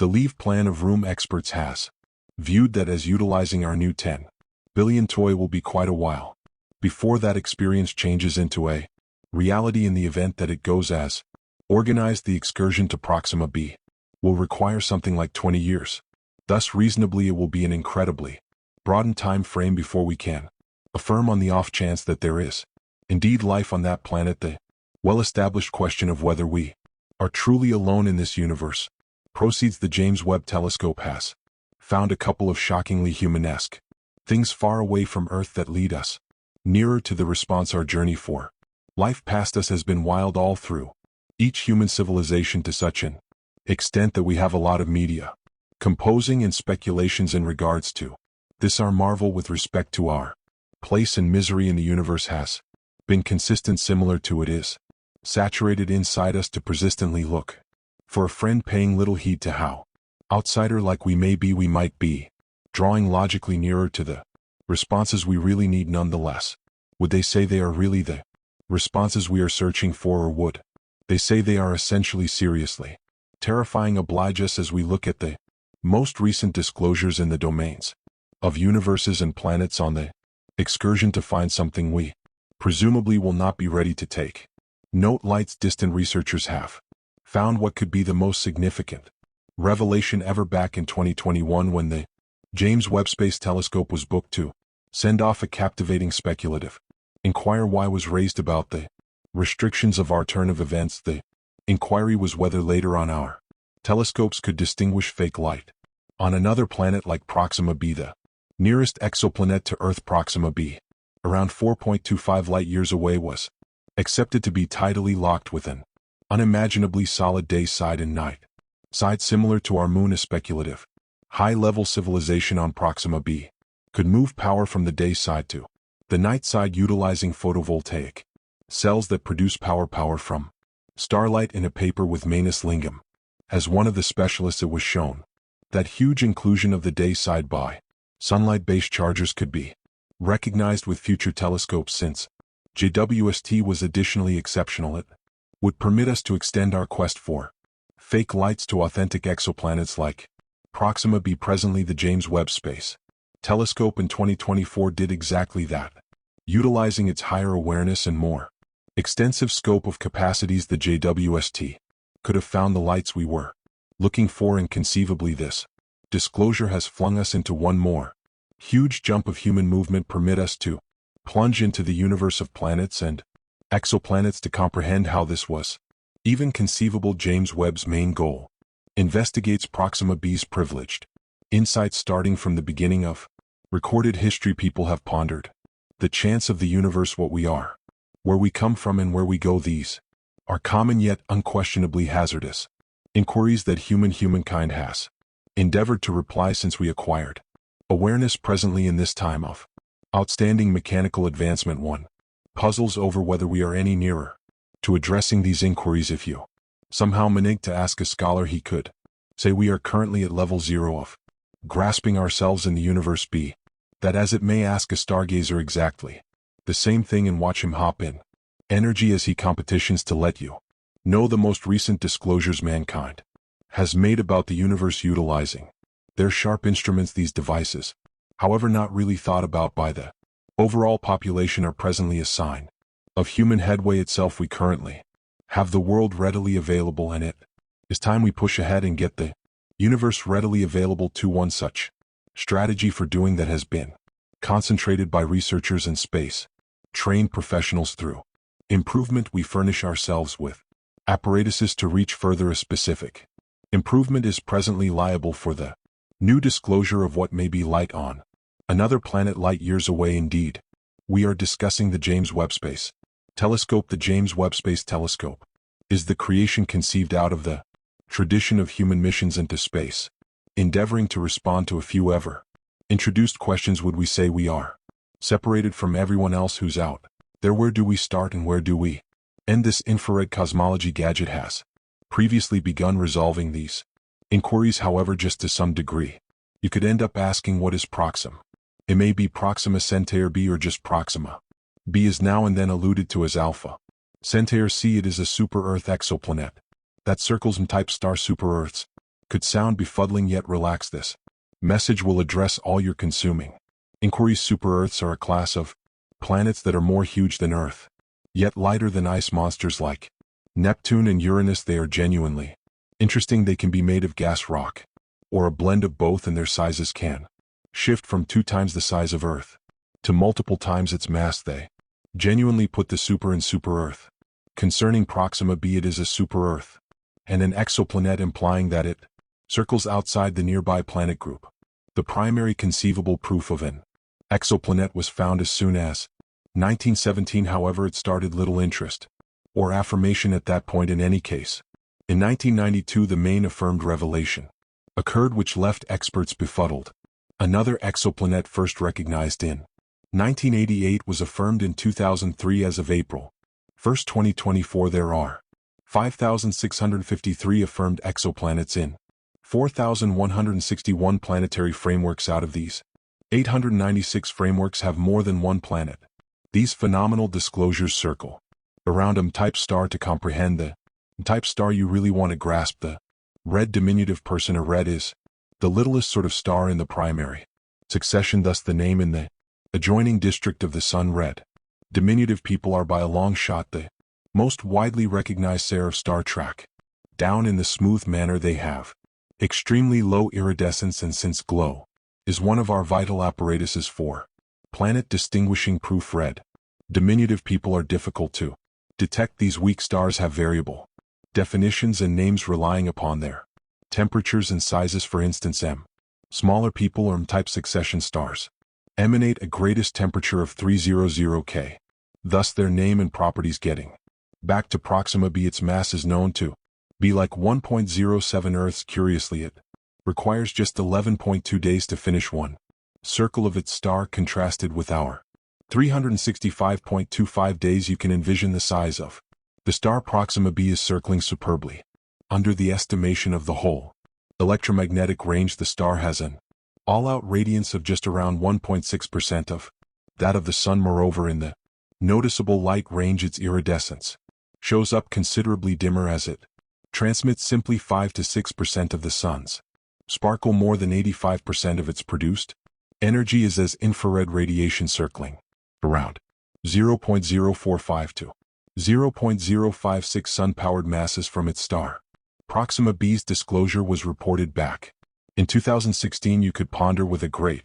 The Leave plan of room experts has viewed that as utilizing our new 10 billion toy will be quite a while before that experience changes into a reality. In the event that it goes as organized, the excursion to Proxima B will require something like 20 years. Thus reasonably it will be an incredibly broadened time frame before we can affirm, on the off chance that there is indeed life on that planet, the well-established question of whether we are truly alone in this universe. Proceeds. The James Webb Telescope has found a couple of shockingly humanesque things far away from Earth that lead us nearer to the response. Our journey for life past us has been wild all through each human civilization, to such an extent that we have a lot of media composing and speculations in regards to this. Our marvel with respect to our place and misery in the universe has been consistent, similar to it is saturated inside us to persistently look for a friend, paying little heed to how outsider like we may be, we might be drawing logically nearer to the responses we really need. Nonetheless, would they say they are really the responses we are searching for, or would they say they are essentially seriously terrifying? Oblige us as we look at the most recent disclosures in the domains of universes and planets on the excursion to find something we presumably will not be ready to take note. Lights distant, researchers have found what could be the most significant revelation ever back in 2021 when the James Webb Space Telescope was booked to send off a captivating speculative inquiry. Why was raised about the restrictions of our turn of events. The inquiry was whether later on our telescopes could distinguish fake light on another planet like Proxima B, the nearest exoplanet to Earth. Proxima B, around 4.25 light-years away, was accepted to be tidally locked with an unimaginably solid day side and night side similar to our moon. A speculative high-level civilization on Proxima B could move power from the day side to the night side utilizing photovoltaic cells that produce power from starlight. In a paper with Manus Lingam as one of the specialists, it was shown that huge inclusion of the day side by sunlight-based chargers could be recognized with future telescopes. Since JWST was additionally exceptional, it would permit us to extend our quest for fake lights to authentic exoplanets like Proxima B. Presently, the James Webb Space Telescope in 2024 did exactly that, utilizing its higher awareness and more extensive scope of capacities. The JWST could have found the lights we were looking for, and conceivably this disclosure has flung us into one more huge jump of human movement. Permit us to plunge into the universe of planets and exoplanets to comprehend how this was even conceivable. James Webb's main goal investigates Proxima B's privileged insights. Starting from the beginning of recorded history, people have pondered the chance of the universe, what we are, where we come from, and where we go. These are common yet unquestionably hazardous inquiries that humankind has endeavored to reply since we acquired awareness. Presently, in this time of outstanding mechanical advancement, one puzzles over whether we are any nearer to addressing these inquiries. If you somehow managed to ask a scholar, he could say we are currently at level 0 of grasping ourselves in the universe. Be that as it may, ask a stargazer exactly the same thing and watch him hop in energy as he competitions to let you know the most recent disclosures mankind has made about the universe utilizing their sharp instruments. These devices, however not really thought about by the overall population, are presently a sign of human headway itself. We currently have the world readily available, and it is time we push ahead and get the universe readily available to one such strategy for doing that has been concentrated by researchers and space-trained professionals. Through improvement, we furnish ourselves with apparatuses to reach further. A specific improvement is presently liable for the new disclosure of what may be light on another planet light-years away. Indeed, we are discussing the James Webb Space Telescope. The James Webb Space Telescope is the creation conceived out of the tradition of human missions into space, endeavoring to respond to a few ever introduced questions. Would we say we are separated from everyone else who's out there? Where do we start and where do we end? This infrared cosmology gadget has previously begun resolving these inquiries. However, just to some degree, you could end up asking, what is Proxima? It may be Proxima Centauri B or just Proxima B is now and then alluded to as Alpha Centauri C. It is a super-Earth exoplanet that circles M-type star super-Earths Could sound befuddling, yet relax. This message will address all your consuming inquiries. Super-Earths are a class of planets that are more huge than Earth, yet lighter than ice monsters like Neptune and Uranus. They are genuinely interesting. They can be made of gas, rock, or a blend of both, and their sizes can shift from 2 times the size of Earth to multiple times its mass. They genuinely put the super in Super-Earth. Concerning Proxima B, it is a super-Earth and an exoplanet, implying that it circles outside the nearby planet group. The primary conceivable proof of an exoplanet was found as soon as 1917. However, it started little interest or affirmation at that point. In any case, in 1992 the main affirmed revelation occurred, which left experts befuddled. Another exoplanet, first recognized in 1988, was affirmed in 2003. As of April 1st, 2024, there are 5,653 affirmed exoplanets in 4,161 planetary frameworks. Out of these, 896 frameworks have more than one planet. These phenomenal disclosures circle around M-type star. To comprehend the M-type star, you really want to grasp the red diminutive person. A red is the littlest sort of star in the primary succession, thus the name. In the adjoining district of the Sun, red diminutive people are by a long shot the most widely recognized pair of Star Trek. Down in the smooth manner, they have extremely low iridescence, and since glow is one of our vital apparatuses for planet distinguishing proof, red diminutive people are difficult to detect. These weak stars have variable definitions and names relying upon their temperatures and sizes. For instance, M smaller people, or M-type succession stars, emanate a greatest temperature of 300 K. Thus their name and properties. Getting back to Proxima B, its mass is known to be like 1.07 Earths. Curiously, it requires just 11.2 days to finish one circle of its star. Contrasted with our 365.25 days, you can envision the size of the star Proxima B is circling superbly under the estimation of the whole electromagnetic range. The star has an all-out radiance of just around 1.6% of that of the Sun. Moreover, in the noticeable light range, its iridescence shows up considerably dimmer, as it transmits simply 5 to 6% of the Sun's sparkle. More than 85% of its produced energy is as infrared radiation, circling around 0.045 to 0.056 sun-powered masses from its star. Proxima B's disclosure was reported back in 2016. You could ponder with a great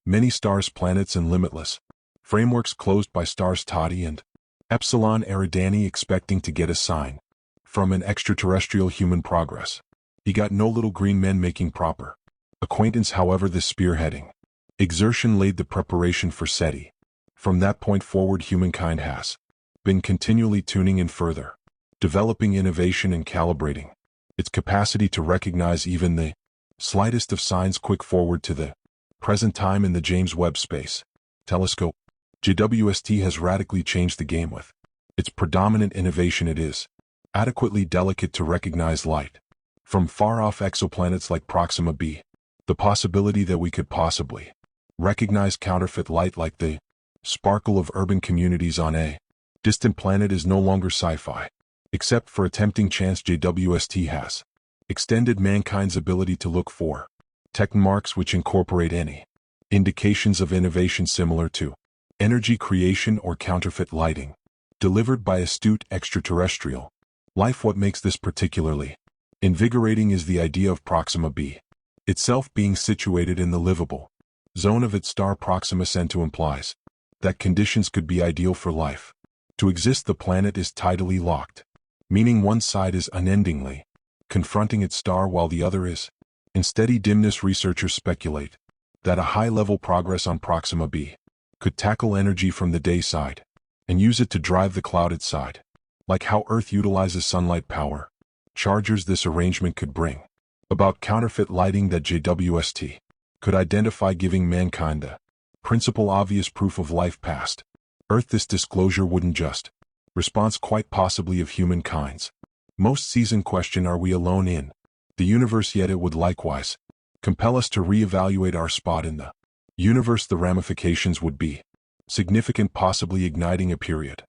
many stars, planets, and limitless frameworks closed by stars Tati and Epsilon Eridani, expecting to get a sign from an extraterrestrial human progress. He got no little green men making proper acquaintance. However, this spearheading exertion laid the preparation for SETI. From that point forward, humankind has been continually tuning in further, developing innovation and calibrating its capacity to recognize even the slightest of signs. Quick forward to the present time in the James Webb Space Telescope. JWST has radically changed the game with its predominant innovation. It is adequately delicate to recognize light from far-off exoplanets like Proxima B. The possibility that we could possibly recognize counterfeit light like the sparkle of urban communities on a distant planet is no longer sci-fi, except for a tempting chance. JWST has extended mankind's ability to look for tech marks which incorporate any indications of innovation similar to energy creation or counterfeit lighting delivered by astute extraterrestrial life. What makes this particularly invigorating is the idea of Proxima B itself being situated in the livable zone of its star. Proxima Centauri implies that conditions could be ideal for life to exist. The planet is tidally locked, meaning one side is unendingly confronting its star while the other is in steady dimness. Researchers speculate that a high-level progress on Proxima B could tackle energy from the day side and use it to drive the clouded side, like how Earth utilizes sunlight power chargers. This arrangement could bring about counterfeit lighting that JWST could identify, giving mankind the principal obvious proof of life past Earth. This disclosure wouldn't just response quite possibly of humankind's most seasoned question, are we alone in the universe? Yet it would likewise compel us to reevaluate our spot in the universe. The ramifications would be significant, possibly igniting a period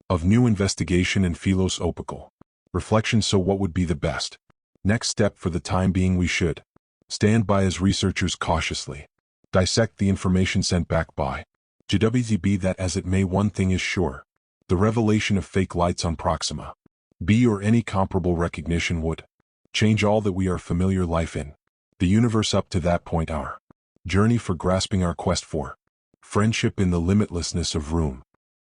of new investigation and philosophical reflection. So what would be the best Next step, for the time being, we should stand by as researchers cautiously dissect the information sent back by JWST. That as it may, one thing is sure: the revelation of fake lights on Proxima B or any comparable recognition would change all that we are familiar life in the universe up to that point, our journey for grasping our quest for friendship in the limitlessness of room.